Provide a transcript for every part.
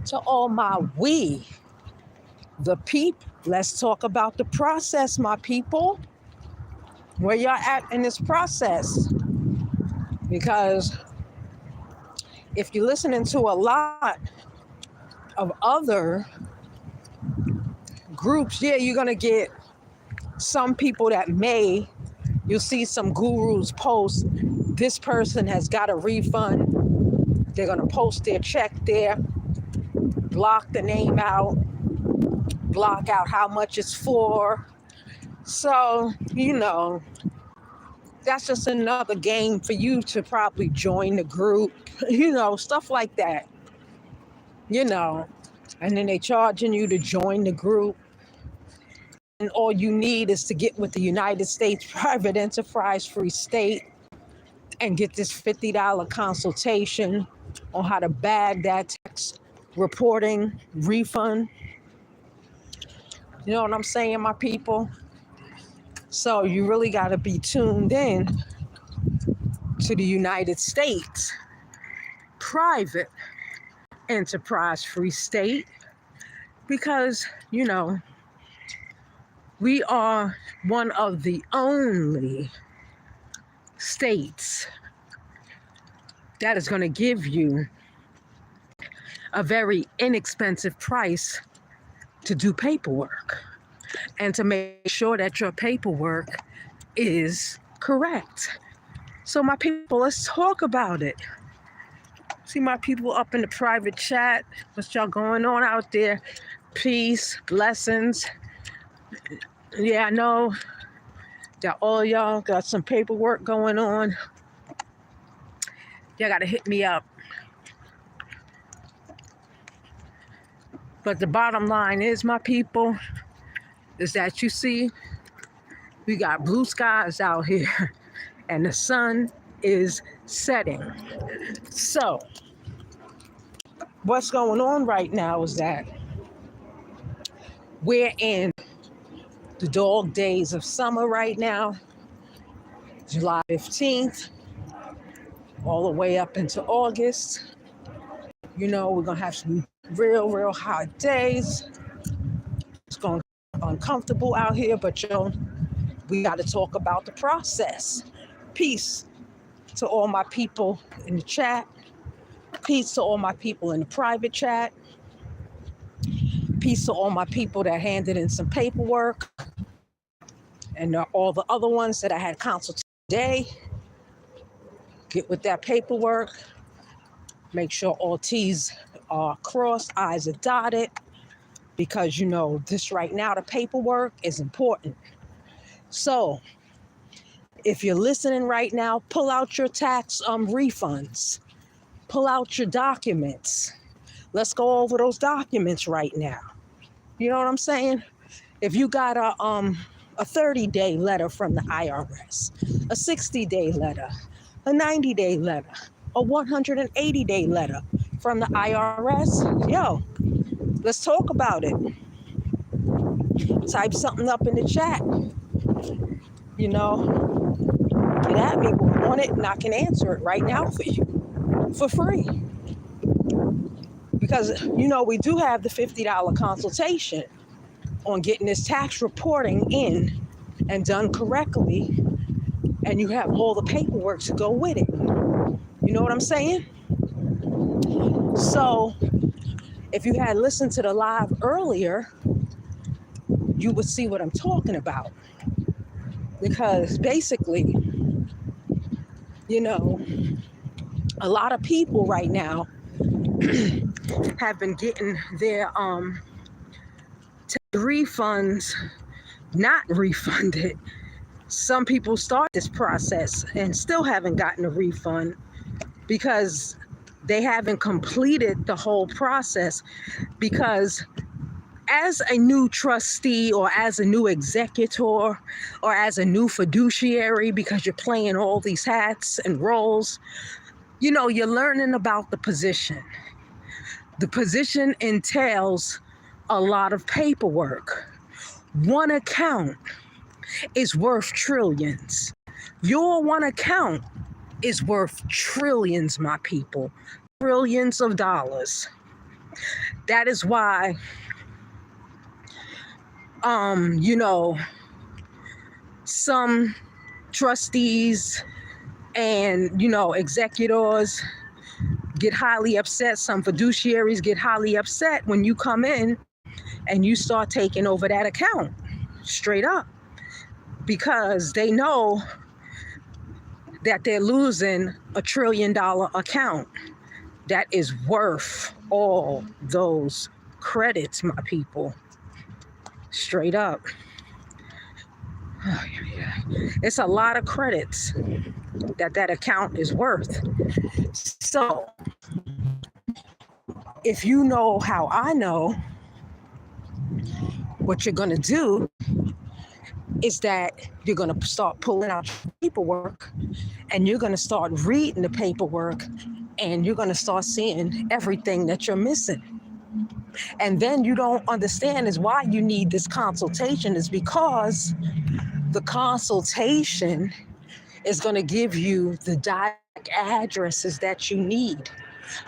To all my the peep, let's talk about the process, my people. Where y'all at in this process? Because if you're listening to a lot of other groups, yeah, you're going to get some people that you'll see some gurus post, this person has got a refund. They're going to post their check there, block the name out, block out how much it's for. So, that's just another game for you to probably join the group, stuff like that, and then they charging you to join the group. And all you need is to get with the United States Private Enterprise Free State and get this $50 consultation on how to bag that tax reporting refund. You know what I'm saying, my people? So you really got to be tuned in to the United States Private Enterprise Free State because, we are one of the only states that is going to give you a very inexpensive price to do paperwork and to make sure that your paperwork is correct. So my people, let's talk about it. See my people up in the private chat. What's y'all going on out there? Peace, blessings. Yeah, I know that all y'all got some paperwork going on. Y'all got to hit me up. But the bottom line is, my people, is that you see, we got blue skies out here and the sun is setting. So what's going on right now is that we're in the dog days of summer right now, July 15th, all the way up into August. We're going to have some real hot days. It's going to be uncomfortable out here, but we got to talk about the process. Peace to all my people in the chat. Peace to all my people in the private chat. Peace to all my people that handed in some paperwork and all the other ones that I had consulted today. Get with that paperwork. Make sure all T's are crossed, I's are dotted, because this right now, the paperwork is important. So if you're listening right now, pull out your tax refunds. Pull out your documents. Let's go over those documents right now. You know what I'm saying? If you got a 30-day letter from the IRS, a 60-day letter, a 90-day letter, a 180-day letter from the IRS, let's talk about it. Type something up in the chat. Get at me on it and I can answer it right now for you for free. Because, we do have the $50 consultation on getting this tax reporting in and done correctly. And you have all the paperwork to go with it. You know what I'm saying? So if you had listened to the live earlier, you would see what I'm talking about. Because basically, a lot of people right now have been getting their refunds not refunded. Some people start this process and still haven't gotten a refund because they haven't completed the whole process. Because as a new trustee or as a new executor or as a new fiduciary, because you're playing all these hats and roles, you're learning about the position. The position entails a lot of paperwork. One account is worth trillions. Your one account is worth trillions, my people. Trillions of dollars. That is why, you know, some trustees and, you know, executors get highly upset. Some fiduciaries get highly upset when you come in and you start taking over that account straight up, because they know that they're losing $1 trillion account that is worth all those credits, my people. Straight up. Oh, yeah. It's a lot of credits that account is worth. So if you know how I know, what you're going to do is that you're going to start pulling out your paperwork, and you're going to start reading the paperwork, and you're going to start seeing everything that you're missing. And then you don't understand is why you need this consultation, is because the consultation is going to give you the direct addresses that you need,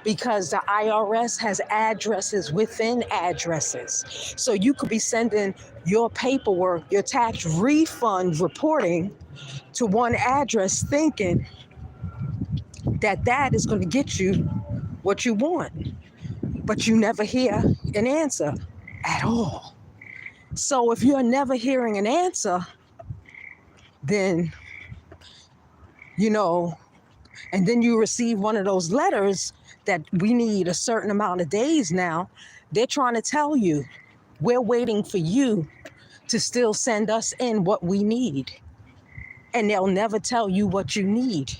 because the IRS has addresses within addresses. So you could be sending your paperwork, your tax refund reporting to one address thinking that that is going to get you what you want, but you never hear an answer at all. So if you're never hearing an answer, then, you know, and then you receive one of those letters that we need a certain amount of days now, they're trying to tell you, we're waiting for you to still send us in what we need. And they'll never tell you what you need,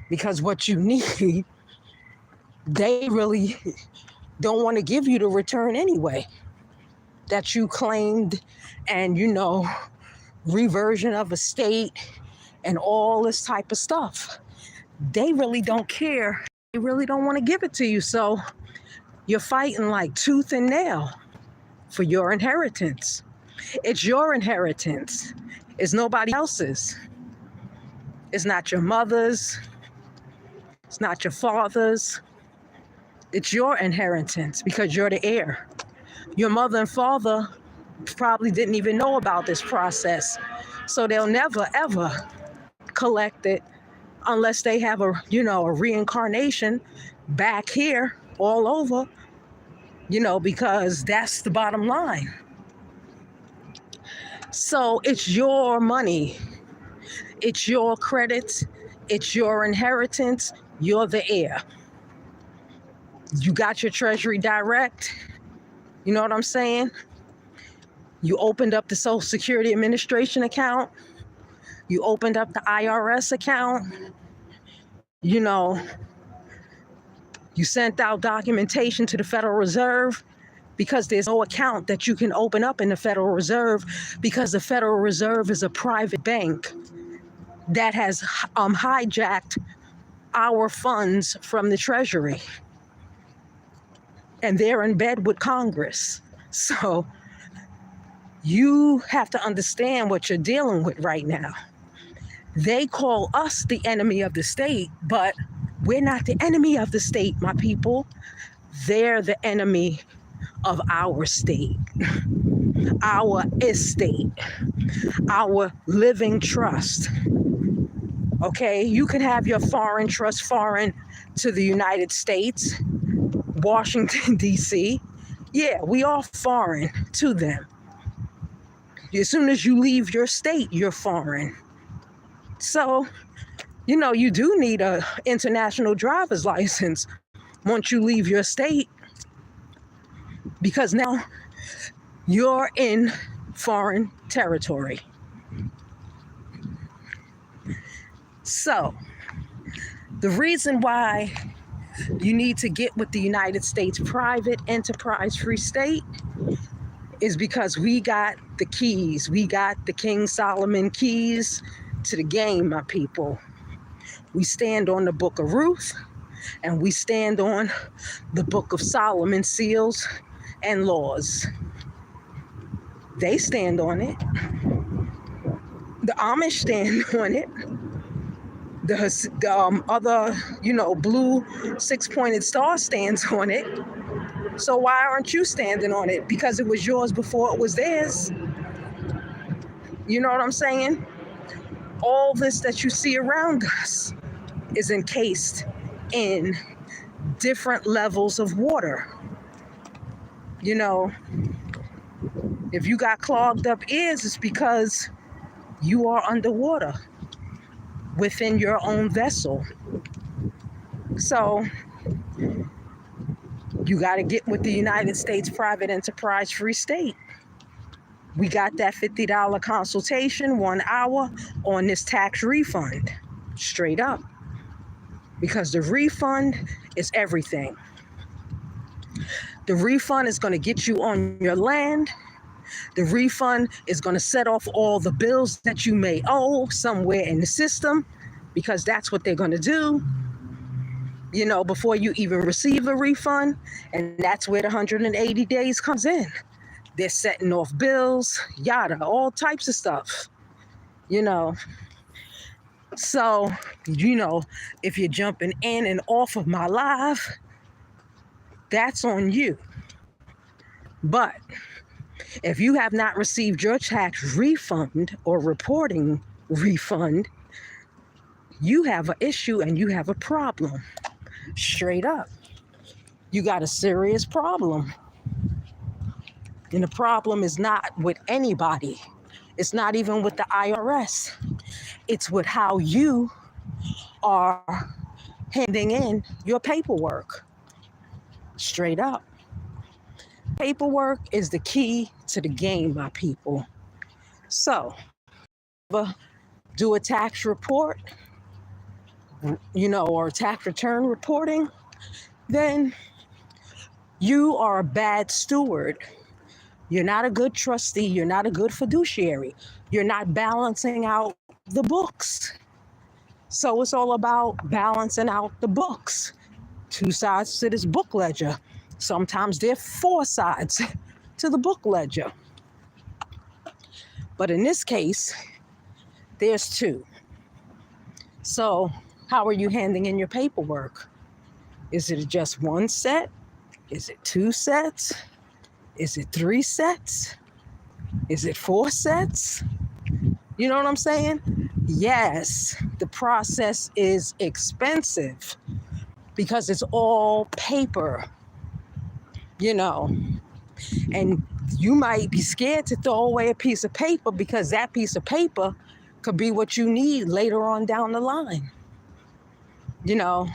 because what you need, they really don't want to give you the return anyway that you claimed, and, you know, reversion of estate and all this type of stuff. They really don't care. They really don't want to give it to you. So you're fighting like tooth and nail for your inheritance. It's your inheritance. It's nobody else's. It's not your mother's. It's not your father's. It's your inheritance because you're the heir. Your mother and father probably didn't even know about this process. So they'll never, ever collect it unless they have a, you know, a reincarnation back here all over, you know, because that's the bottom line. So it's your money. It's your credits. It's your inheritance. You're the heir. You got your Treasury Direct. You know what I'm saying? You opened up the Social Security Administration account. You opened up the IRS account. You know, you sent out documentation to the Federal Reserve, because there's no account that you can open up in the Federal Reserve, because the Federal Reserve is a private bank that has hijacked our funds from the Treasury. And they're in bed with Congress. So you have to understand what you're dealing with right now. They call us the enemy of the state, but we're not the enemy of the state, my people. They're the enemy of our state, our estate, our living trust. Okay, you can have your foreign trust foreign to the United States, Washington, D.C. Yeah, we are foreign to them. As soon as you leave your state, you're foreign. So, you know, you do need an international driver's license once you leave your state, because now you're in foreign territory. So, the reason why you need to get with the United States Private Enterprise Free State is because we got the keys. We got the King Solomon keys to the game, my people. We stand on the Book of Ruth, and we stand on the Book of Solomon seals and laws. They stand on it. The Amish stand on it. The other, you know, blue six-pointed star stands on it. So why aren't you standing on it? Because it was yours before it was theirs. You know what I'm saying? All this that you see around us is encased in different levels of water. You know, if you got clogged up ears, it's because you are underwater within your own vessel. So you got to get with the United States Private Enterprise Free State. We got that $50 consultation, 1 hour on this tax refund, straight up. Because the refund is everything. The refund is going to get you on your land. The refund is going to set off all the bills that you may owe somewhere in the system, because that's what they're going to do, you know, before you even receive a refund. And that's where the 180 days comes in. They're setting off bills, yada, all types of stuff, you know. So, you know, if you're jumping in and off of my live, that's on you. But if you have not received your tax refund or reporting refund, you have an issue and you have a problem. Straight up. You got a serious problem. And the problem is not with anybody. It's not even with the IRS. It's with how you are handing in your paperwork. Straight up. Paperwork is the key to the game, my people. So, do a tax report, you know, or tax return reporting, then you are a bad steward. You're not a good trustee. You're not a good fiduciary. You're not balancing out the books. So it's all about balancing out the books. 2 sides to this book ledger. Sometimes there are 4 sides to the book ledger. But in this case, there's 2. So how are you handing in your paperwork? Is it just 1 set? Is it 2 sets? Is it 3 sets? Is it 4 sets? You know what I'm saying? Yes, the process is expensive because it's all paper, you know, and you might be scared to throw away a piece of paper because that piece of paper could be what you need later on down the line, you know.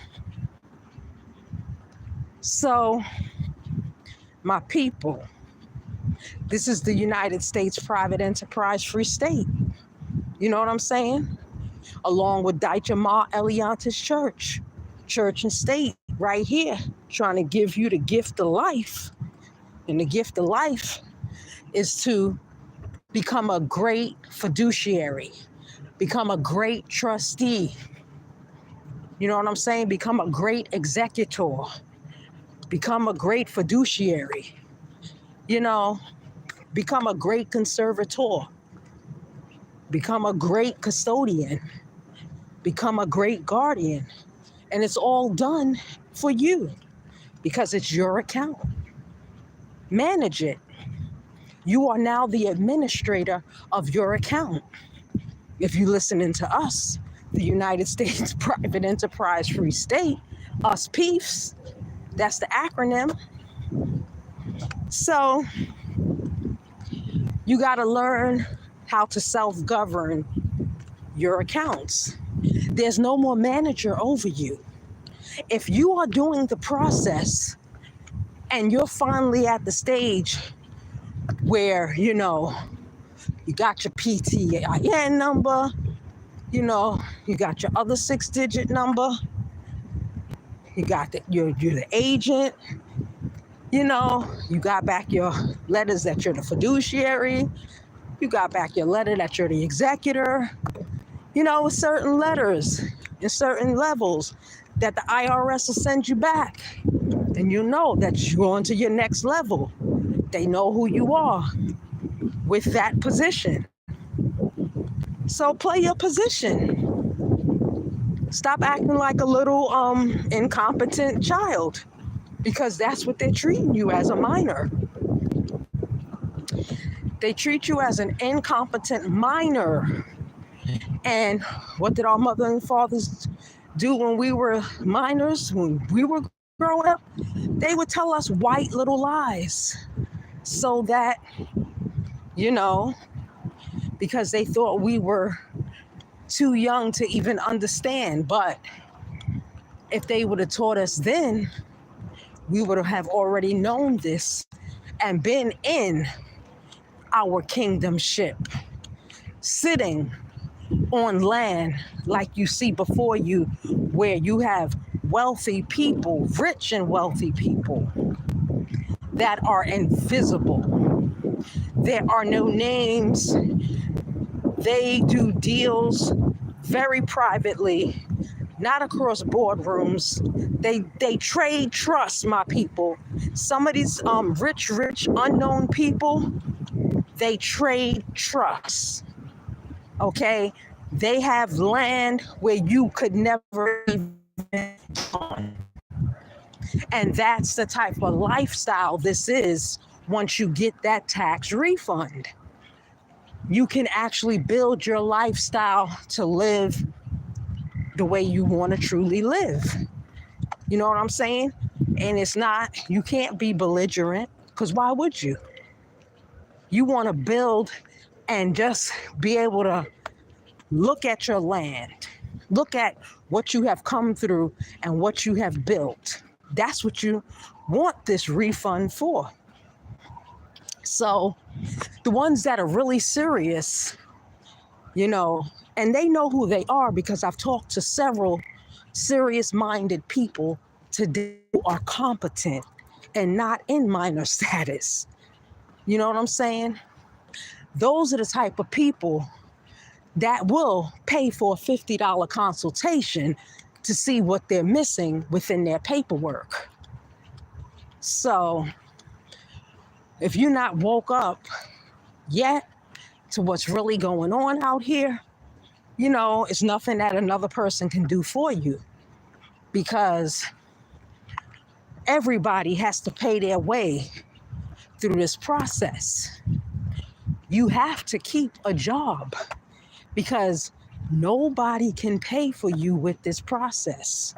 So, my people, this is the United States Private Enterprise Free State. You know what I'm saying? Along with Deutsche Ma Eliantis Church and State, right here, trying to give you the gift of life. And the gift of life is to become a great fiduciary, become a great trustee. You know what I'm saying? Become a great executor, become a great fiduciary, you know, become a great conservator, become a great custodian, become a great guardian. And it's all done for you because it's your account. Manage it. You are now the administrator of your account. If you're listening to us, the United States Private Enterprise Free State, us PEEFs, that's the acronym. So you got to learn how to self-govern your accounts. There's no more manager over you. If you are doing the process and you're finally at the stage where, you know, you got your PTIN number, you know, you got your other 6-digit number, you got you're the agent, you know, you got back your letters that you're the fiduciary, you got back your letter that you're the executor, you know, with certain letters and certain levels that the IRS will send you back. And you know that you're on to your next level. They know who you are with that position. So play your position. Stop acting like a little incompetent child. because that's what they're treating you as a minor. They treat you as an incompetent minor. And what did our mother and fathers do when we were minors, when we were growing up? They would tell us white little lies so that, you know, because they thought we were too young to even understand. But if they would have taught us then, we would have already known this and been in our kingdom ship, sitting on land like you see before you, where you have wealthy people, rich and wealthy people that are invisible. There are no names. They do deals very privately, not across boardrooms. They trade trust, my people. Some of these rich unknown people, they trade trust. Okay, they have land where you could never even on. And that's the type of lifestyle this is. Once you get that tax refund, you can actually build your lifestyle to live the way you want to truly live. You know what I'm saying? And it's not, you can't be belligerent, because why would you? You want to build and just be able to look at your land, look at what you have come through and what you have built. That's what you want this refund for. So the ones that are really serious, you know, and they know who they are, because I've talked to several serious-minded people today who are competent and not in minor status. You know what I'm saying? Those are the type of people that will pay for a $50 consultation to see what they're missing within their paperwork. So if you're not woke up yet to what's really going on out here, you know, it's nothing that another person can do for you, because everybody has to pay their way through this process. You have to keep a job, because nobody can pay for you with this process,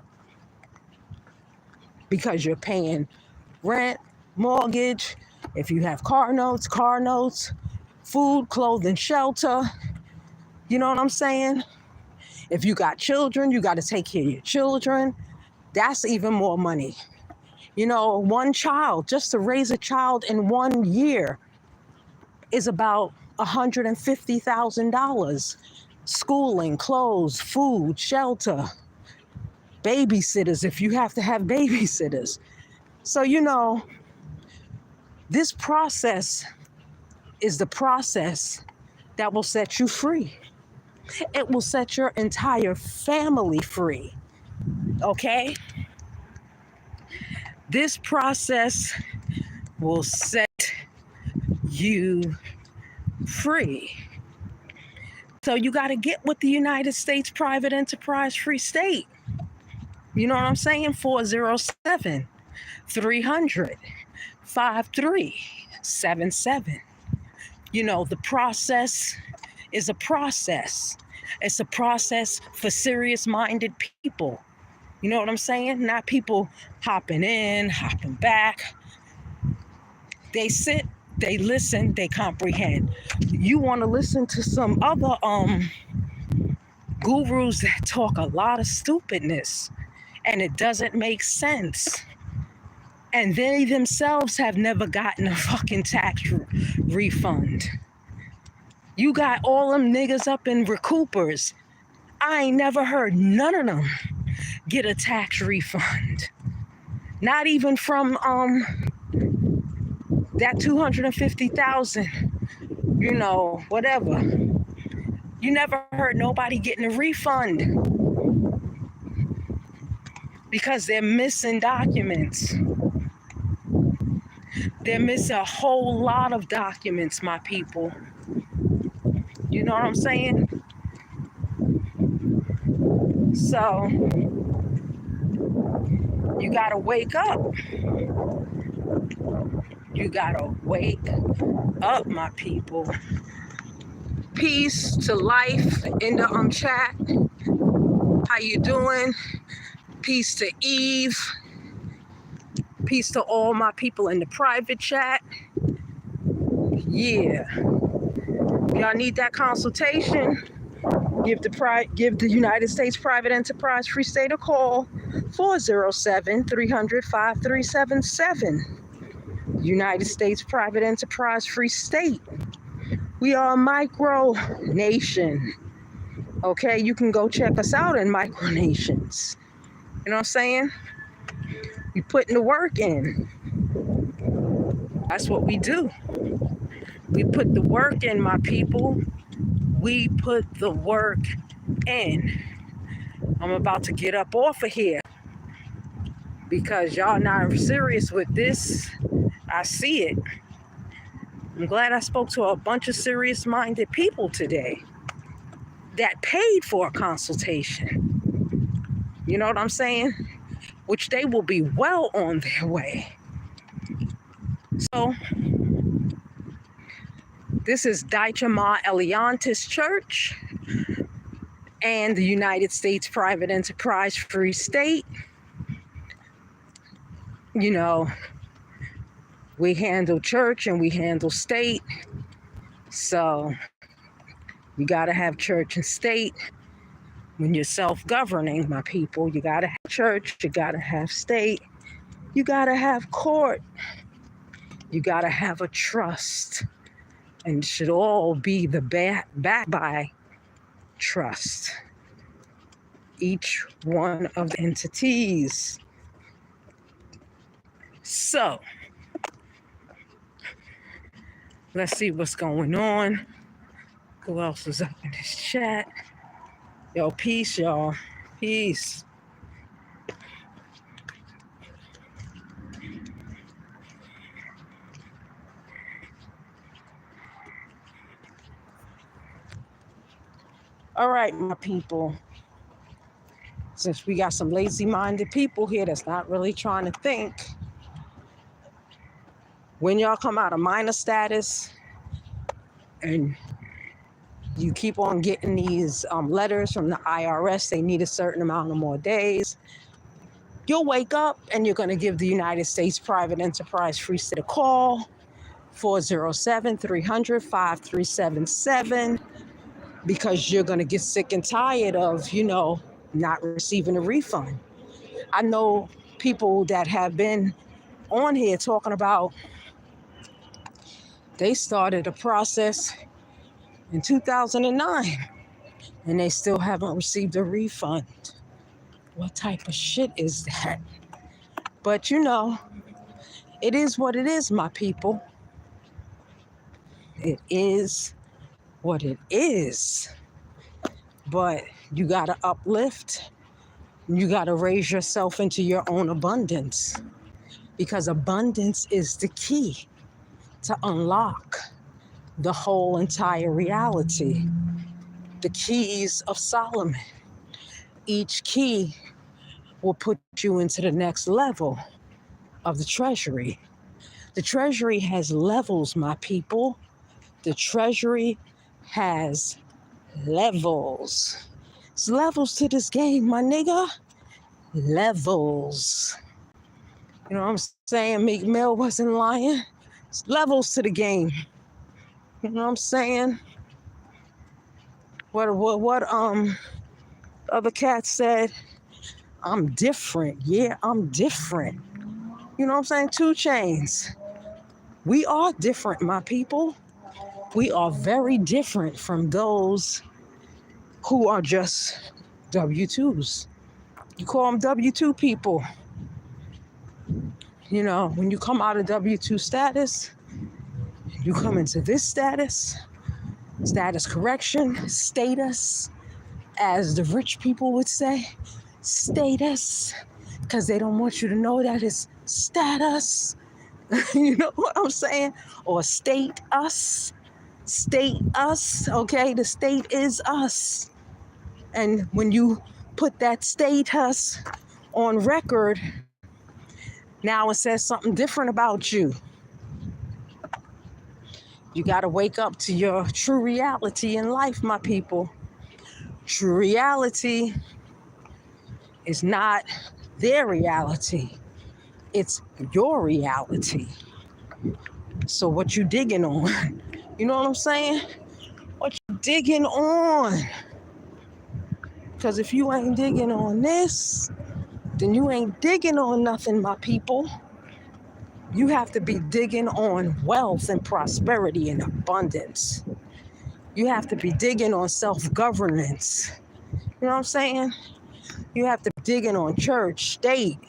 because you're paying rent, mortgage, if you have car notes, food, clothing, shelter. You know what I'm saying? If you got children, you got to take care of your children. That's even more money. You know, one child, just to raise a child in 1 year is about $150,000. Schooling, clothes, food, shelter, babysitters, if you have to have babysitters. So, you know, this process is the process that will set you free. It will set your entire family free. Okay? This process will set you free. So you got to get with the United States Private Enterprise Free State. You know what I'm saying? 407-300-5377. You know, the process is a process. It's a process for serious-minded people. You know what I'm saying? Not people hopping in, hopping back. They sit, they listen, they comprehend. You want to listen to some other gurus that talk a lot of stupidness, and it doesn't make sense. And they themselves have never gotten a fucking tax refund. You got all them niggas up in recoupers. I ain't never heard none of them get a tax refund. Not even from that 250,000, you know, whatever. You never heard nobody getting a refund, because they're missing documents. They're missing a whole lot of documents, my people. You know what I'm saying? So You gotta wake up. You gotta wake up, my people. Peace to life in the chat. How you doing? Peace to Eve. Peace to all my people in the private chat. Yeah. Y'all need that consultation? Give the United States Private Enterprise Free State a call. 407-300-5377. United States Private Enterprise Free State. We are a micro nation. Okay, you can go check us out in micronations. You know what I'm saying? We putting the work in. That's what we do. We put the work in, my people. We put the work in. I'm about to get up off of here because y'all not serious with this. I see it. I'm glad I spoke to a bunch of serious-minded people today that paid for a consultation. You know what I'm saying? Which they will be well on their way. So, this is Deutsche Ma Eliantis Church and the United States Private Enterprise Free State. You know, we handle church and we handle state. So, you got to have church and state. When you're self-governing, my people, you got to have church, you got to have state, you got to have court, you got to have a trust, and it should all be backed by trust. Each one of the entities. So, let's see what's going on. Who else is up in this chat? Yo, peace, y'all. Peace. All right, my people. Since we got some lazy-minded people here that's not really trying to think, when y'all come out of minor status and you keep on getting these letters from the IRS, they need a certain amount of more days, you'll wake up and you're going to give the United States Private Enterprise Free State a call, 407-300-5377, because you're going to get sick and tired of, not receiving a refund. I know people that have been on here talking about they started a process in 2009 and they still haven't received a refund. What type of shit is that? But it is what it is, my people. It is what it is. But you got to uplift. You got to raise yourself into your own abundance, because abundance is the key to unlock the whole entire reality. The keys of Solomon. Each key will put you into the next level of the treasury. The treasury has levels, my people. The treasury has levels. It's levels to this game, my nigga. Levels. You know what I'm saying? Meek Mill wasn't lying. It's levels to the game. You know what I'm saying? What other cat said? I'm different. Yeah, I'm different. You know what I'm saying? 2 Chainz. We are different, my people. We are very different from those who are just W-2s. You call them W-2 people. When you come out of W-2 status, you come into this status correction, status, as the rich people would say, status, because they don't want you to know that it's status. You know what I'm saying? Or state us, okay? The state is us. And when you put that status on record, Now it says something different about you. You got to wake up to your true reality in life, my people. True reality is not their reality. It's your reality. So what you digging on? You know what I'm saying? What you digging on? Because if you ain't digging on this, then you ain't digging on nothing, my people. You have to be digging on wealth and prosperity and abundance. You have to be digging on self-governance. You know what I'm saying? You have to be digging on church, state.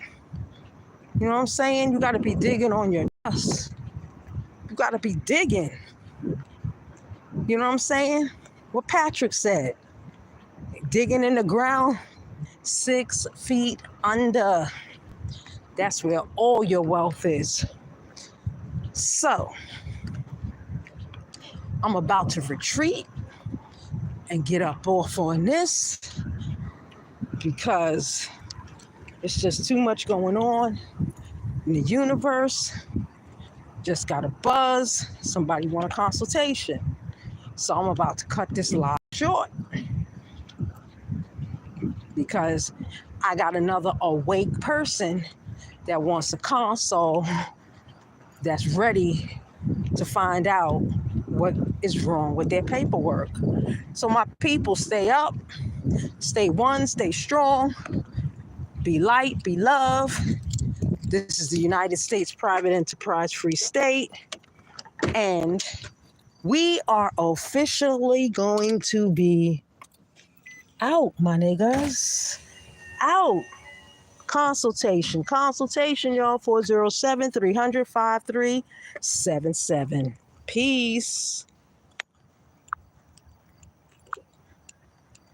You know what I'm saying? You got to be digging on your trust. You got to be digging. You know what I'm saying? What Patrick said. Digging in the ground 6 feet under. That's where all your wealth is. So, I'm about to retreat and get up off on this because it's just too much going on in the universe. Just got a buzz. Somebody want a consultation. So I'm about to cut this live short because I got another awake person that wants a consult that's ready to find out what is wrong with their paperwork. So my people, stay up, stay one, stay strong, be light, be love. This is the United States Private Enterprise Free State. And we are officially going to be out, my niggas. Out. Consultation, y'all, 407-300-5377. Peace.